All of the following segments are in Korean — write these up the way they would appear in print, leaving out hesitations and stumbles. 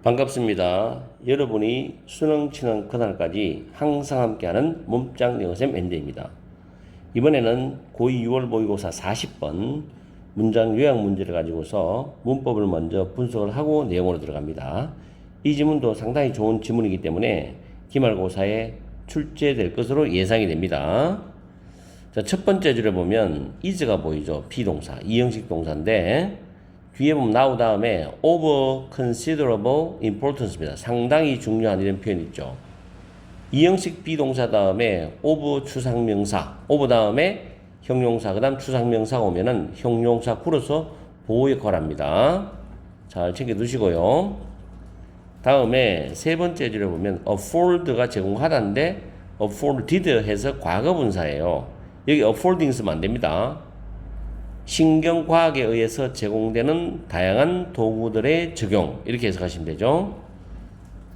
반갑습니다. 여러분이 수능 치는 그날까지 항상 함께하는 몸짱 영어쌤 앤디입니다. 이번에는 고2 6월 모의고사 40번 문장 요약 문제를 가지고서 문법을 먼저 분석을 하고 내용으로 들어갑니다. 이 지문도 상당히 좋은 지문이기 때문에 기말고사에 출제될 것으로 예상이 됩니다. 자, 첫 번째 줄에 보면 is가 보이죠. 비동사, 이형식 동사인데 뒤에 보면 now 다음에 of considerable importance입니다. 상당히 중요한 이런 표현 있죠. 이형식 비동사 다음에 of 추상명사, of 다음에 형용사, 그 다음 추상명사가 오면은 형용사 풀어서 보호 역할을 합니다. 잘 챙겨 두시고요. 다음에 세 번째 줄에 보면 afford가 제공하다인데 afforded 해서 과거분사예요. 여기 affording 쓰면 안 됩니다. 신경과학에 의해서 제공되는 다양한 도구들의 적용, 이렇게 해석하시면 되죠.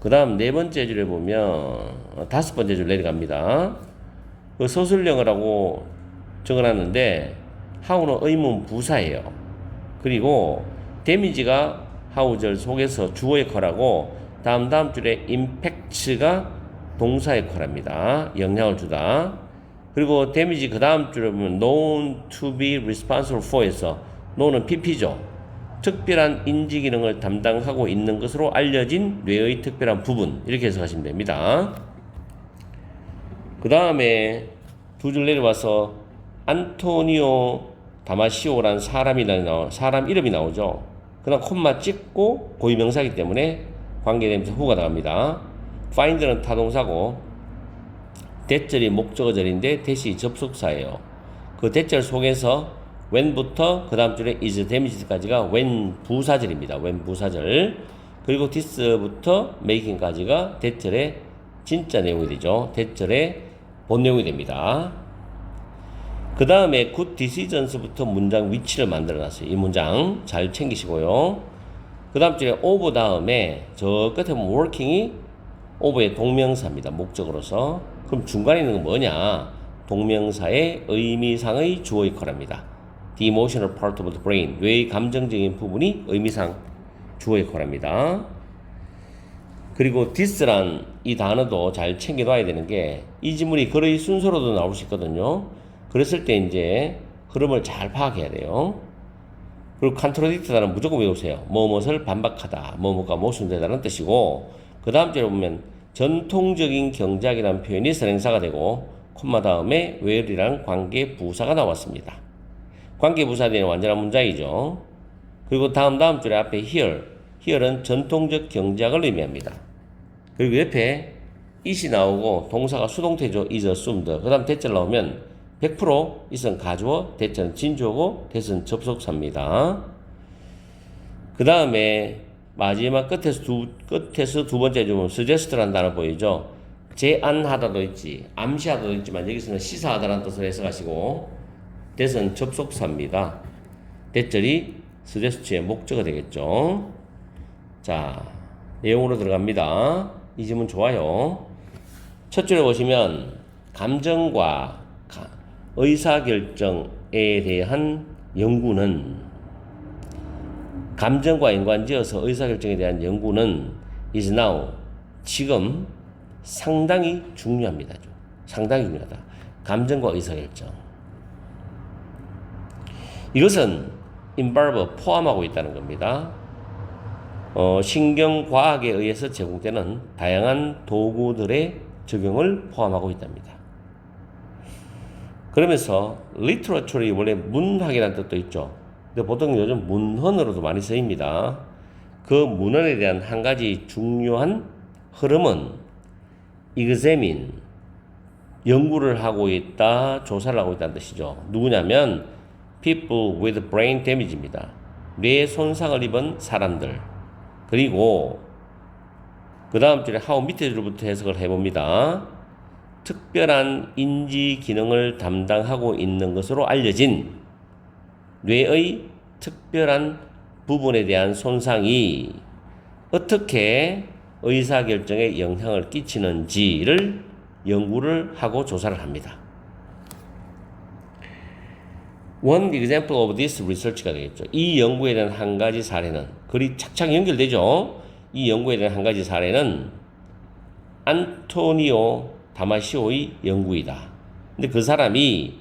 그 다음 네 번째 줄에 보면 다섯 번째 줄 내려갑니다. 그 서술형이라고 적어놨는데 how는 의문 부사예요. 그리고 damage가 how절 속에서 주어 역할하고 다음 줄에 impact가 동사 역할합니다. 영향을 주다. 그리고 데미지 그 다음 줄에 보면 known to be responsible for에서 know는 pp죠. 특별한 인지 기능을 담당하고 있는 것으로 알려진 뇌의 특별한 부분, 이렇게 해석하시면 됩니다. 그 다음에 두 줄 내려와서 안토니오 다마시오라는 사람 이름이 나오죠. 그 다음 콤마 찍고 고유명사이기 때문에 관계되면서 후가 나갑니다. find는 타동사고 대절이 목적어절인데 대시 접속사예요. 그 대절 속에서 when부터 그 다음 줄에 is damage까지가 when 부사절입니다. when 부사절. 그리고 this부터 making까지가 대절의 진짜 내용이 되죠. 대절의 본 내용이 됩니다. 그 다음에 good decisions부터 문장 위치를 만들어 놨어요. 이 문장 잘 챙기시고요. 그 다음 줄에 of 다음에 저 끝에 보면 working이 of의 동명사입니다. 목적으로서. 그럼 중간에 있는 건 뭐냐? 동명사의 의미상의 주어 역할합니다. The emotional part of the brain. 뇌의 감정적인 부분이 의미상 주어 역할합니다. 그리고 this란 이 단어도 잘 챙겨놔야 되는 게 이 지문이 글의 순서로도 나올 수 있거든요. 그랬을 때 이제 흐름을 잘 파악해야 돼요. 그리고 contradict다는 무조건 외우세요. 무엇을 반박하다, 무엇과 모순되다는 뜻이고, 그 다음 줄에 보면 전통적인 경작이라는 표현이 선행사가 되고 콤마 다음에 where이라는 관계부사가 나왔습니다. 관계부사에 대한 완전한 문장이죠. 그리고 다음 줄에 앞에 here은 전통적 경작을 의미합니다. 그리고 옆에 it이 나오고 동사가 수동태죠. is assumed. 그 다음 대절 나오면 100% it은 가주어, 대절은 진주어고 that은 접속사입니다. 그 다음에 마지막 끝에서 두 번째 주문 suggest라는 단어 보이죠? 제안하다도 있지, 암시하다도 있지만 여기서는 시사하다라는 뜻을 해석하시고 that은 접속사입니다. 대절이 suggest의 목적어가 되겠죠. 자, 내용으로 들어갑니다. 이 지문 좋아요. 첫 줄에 보시면 감정과 의사결정에 대한 연구는 감정과 연관지어서 의사결정에 대한 연구는 is now 지금 상당히 중요합니다. 상당히 중요하다. 감정과 의사결정. 이것은 involve 포함하고 있다는 겁니다. 신경과학에 의해서 제공되는 다양한 도구들의 적용을 포함하고 있답니다. 그러면서 literature이 원래 문학이라는 뜻도 있죠. 근데 보통 요즘 문헌으로도 많이 쓰입니다. 그 문헌에 대한 한 가지 중요한 흐름은 examine, 연구를 하고 있다, 조사를 하고 있다는 뜻이죠. 누구냐면 people with brain damage입니다. 뇌 손상을 입은 사람들. 그리고 그 다음 줄에 how 밑에 줄부터 해석을 해봅니다. 특별한 인지 기능을 담당하고 있는 것으로 알려진 뇌의 특별한 부분에 대한 손상이 어떻게 의사결정에 영향을 끼치는지를 연구를 하고 조사를 합니다. One example of this research가 되겠죠. 이 연구에 대한 한 가지 사례는 글이 착착 연결되죠. 이 연구에 대한 한 가지 사례는 안토니오 다마시오의 연구이다. 근데 그 사람이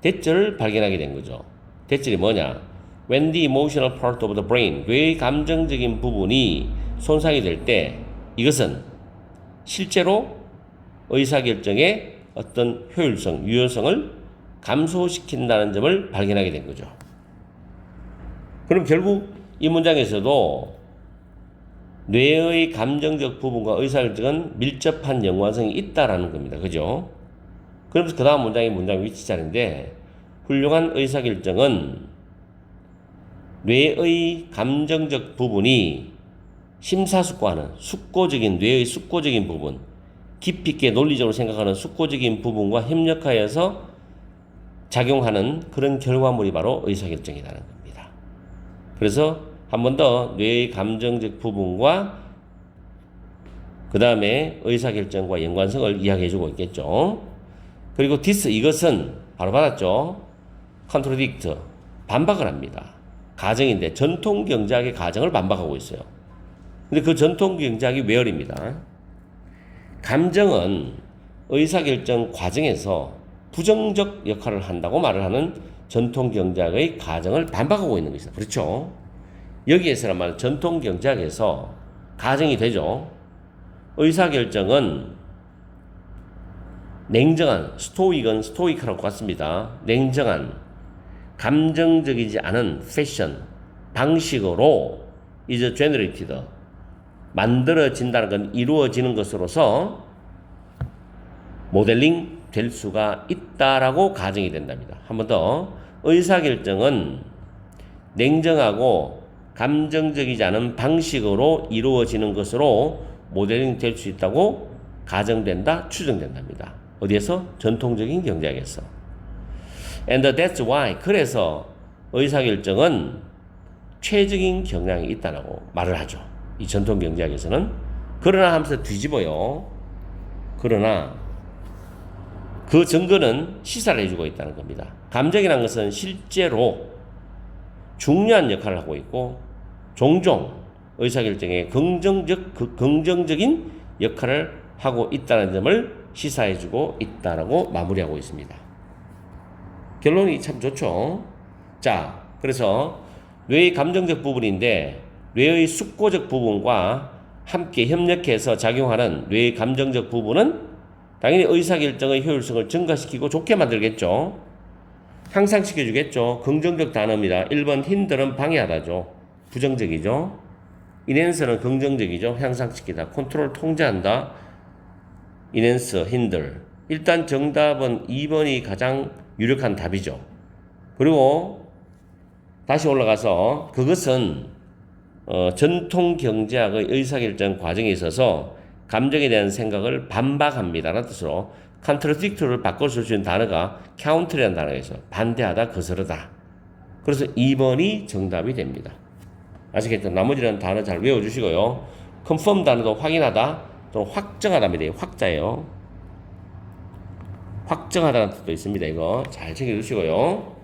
대절을 발견하게 된 거죠. 대절이 뭐냐? When the emotional part of the brain, 뇌의 감정적인 부분이 손상이 될 때 이것은 실제로 의사결정의 어떤 효율성, 유효성을 감소시킨다는 점을 발견하게 된 거죠. 그럼 결국 이 문장에서도 뇌의 감정적 부분과 의사결정은 밀접한 연관성이 있다라는 겁니다. 그죠? 그러면서 그 다음 문장이 문장 위치자리인데 훌륭한 의사결정은 뇌의 감정적 부분이 심사숙고하는 숙고적인 뇌의 숙고적인 부분, 깊이 있게 논리적으로 생각하는 숙고적인 부분과 협력하여서 작용하는 그런 결과물이 바로 의사결정이라는 겁니다. 그래서 한 번 더 뇌의 감정적 부분과 그 다음에 의사결정과 연관성을 이야기해주고 있겠죠. 그리고 this 이것은 바로 받았죠. contradict 반박을 합니다. 가정인데 전통 경제학의 가정을 반박하고 있어요. 근데 그 전통 경제학이 where입니다. 감정은 의사결정 과정에서 부정적 역할을 한다고 말을 하는 전통 경제학의 가정을 반박하고 있는 것이다. 그렇죠? 여기에서란 말은 전통 경제학에서 가정이 되죠. 의사결정은 냉정한, 스토익은 스토이크라고 같습니다. 냉정한, 감정적이지 않은 패션, 방식으로 is generated, 만들어진다는 건 이루어지는 것으로서 모델링 될 수가 있다라고 가정이 된답니다. 한 번 더, 의사결정은 냉정하고 감정적이지 않은 방식으로 이루어지는 것으로 모델링 될 수 있다고 가정된다, 추정된답니다. 어디에서? 전통적인 경제학에서. And that's why, 그래서 의사결정은 최적인 경향이 있다고 말을 하죠. 이 전통 경제학에서는. 그러나 하면서 뒤집어요. 그러나 그 증거는 시사를 해주고 있다는 겁니다. 감정이라는 것은 실제로 중요한 역할을 하고 있고 종종 의사결정에 긍정적인 역할을 하고 있다는 점을 시사해주고 있다라고 마무리하고 있습니다. 결론이 참 좋죠. 자, 그래서 뇌의 감정적 부분인데 뇌의 숙고적 부분과 함께 협력해서 작용하는 뇌의 감정적 부분은 당연히 의사결정의 효율성을 증가시키고 좋게 만들겠죠. 향상시켜주겠죠. 긍정적 단어입니다. 1번 힌들은 방해하다죠. 부정적이죠. 인핸스는 긍정적이죠. 향상시키다. 컨트롤 통제한다. 인핸스, 힌들. 일단 정답은 2번이 가장 유력한 답이죠. 그리고 다시 올라가서 그것은 전통 경제학의 의사결정 과정에 있어서 감정에 대한 생각을 반박합니다라는 뜻으로 contradict를 바꿔 쓸 수 있는 단어가 counter이라는 단어가 있어요. 반대하다, 거스르다. 그래서 2번이 정답이 됩니다. 아시겠죠? 나머지는 단어 잘 외워주시고요. confirm 단어도 확인하다, 또는 확정하다입니다. 확자예요. 확정하다는 뜻도 있습니다. 이거 잘 챙겨주시고요.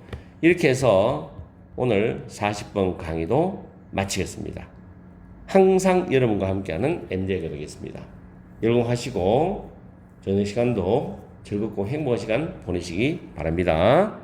이렇게 해서 오늘 40번 강의도 마치겠습니다. 항상 여러분과 함께하는 MD가 되겠습니다. 여러분 하시고 저녁 시간도 즐겁고 행복한 시간 보내시기 바랍니다.